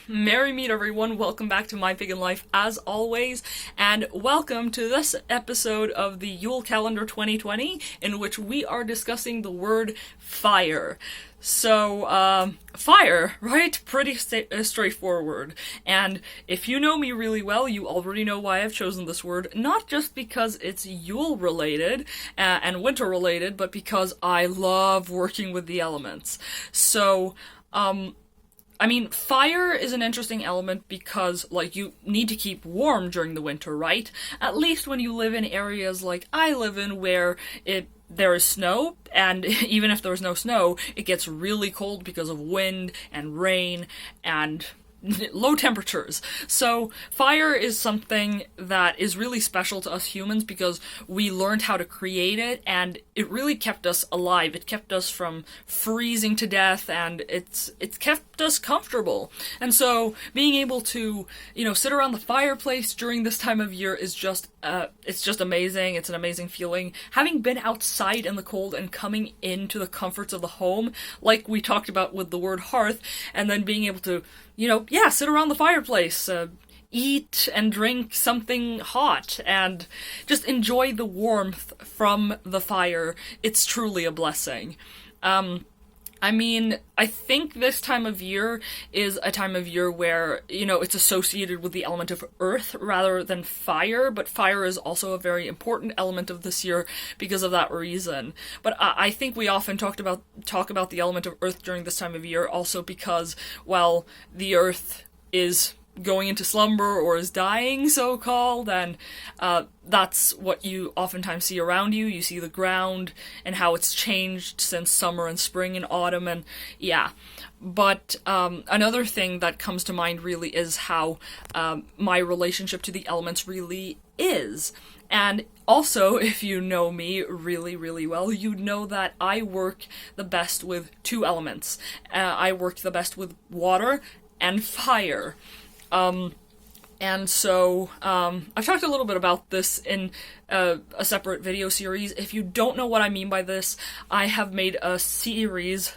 Merry meet everyone, welcome back to My Pagan Life as always, and welcome to this episode of the Yule calendar 2020, in which we are discussing the word fire. So, fire, right? Pretty straightforward. And if you know me really well, you already know why I've chosen this word, not just because it's Yule related and winter related, but because I love working with the elements. So, fire is an interesting element because, you need to keep warm during the winter, right? At least when you live in areas like I live in where there is snow, and even if there's no snow, it gets really cold because of wind and rain and low temperatures. So fire is something that is really special to us humans because we learned how to create it, and it really kept us alive. It kept us from freezing to death, and it's kept us comfortable. And so being able to, sit around the fireplace during this time of year is just it's just amazing. It's an amazing feeling. Having been outside in the cold and coming into the comforts of the home, like we talked about with the word hearth, and then being able to sit around the fireplace, eat and drink something hot, and just enjoy the warmth from the fire. It's truly a blessing. I think this time of year is a time of year where, it's associated with the element of earth rather than fire, but fire is also a very important element of this year because of that reason. But I think we often talk about the element of earth during this time of year also because, well, the earth is going into slumber or is dying, so-called, and that's what you oftentimes see around you. You see the ground and how it's changed since summer and spring and autumn, and yeah. But another thing that comes to mind really is how my relationship to the elements really is. And also, if you know me really, really well, you know that I work the best with two elements. I work the best with water and fire. And so, I've talked a little bit about this in a separate video series. If you don't know what I mean by this, I have made a series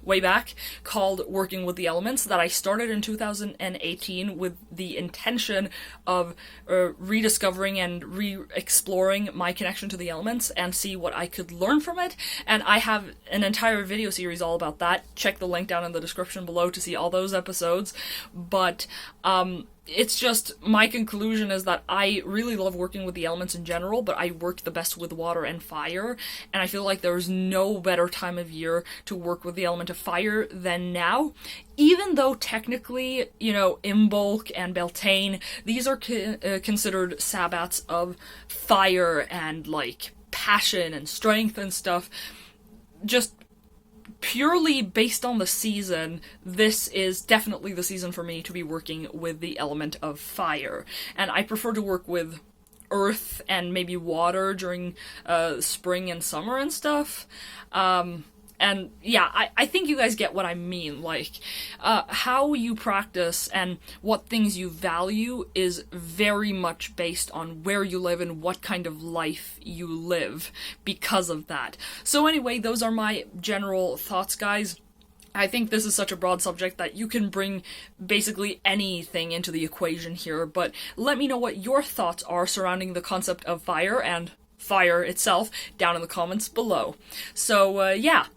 way back called Working with the Elements that I started in 2018 with the intention of rediscovering and re-exploring my connection to the elements and see what I could learn from it. And I have an entire video series all about that. Check the link down in the description below to see all those episodes. But it's just, my conclusion is that I really love working with the elements in general, but I work the best with water and fire, and I feel like there's no better time of year to work with the element of fire than now. Even though technically, Imbolc and Beltane, these are considered sabbats of fire and, passion and strength and stuff, just purely based on the season, this is definitely the season for me to be working with the element of fire. And I prefer to work with earth and maybe water during spring and summer and stuff. And yeah, I think you guys get what I mean. How you practice and what things you value is very much based on where you live and what kind of life you live because of that. So anyway, those are my general thoughts, guys. I think this is such a broad subject that you can bring basically anything into the equation here, but let me know what your thoughts are surrounding the concept of fire and fire itself down in the comments below. So,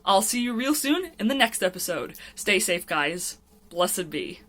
I'll see you real soon in the next episode. Stay safe, guys. Blessed be.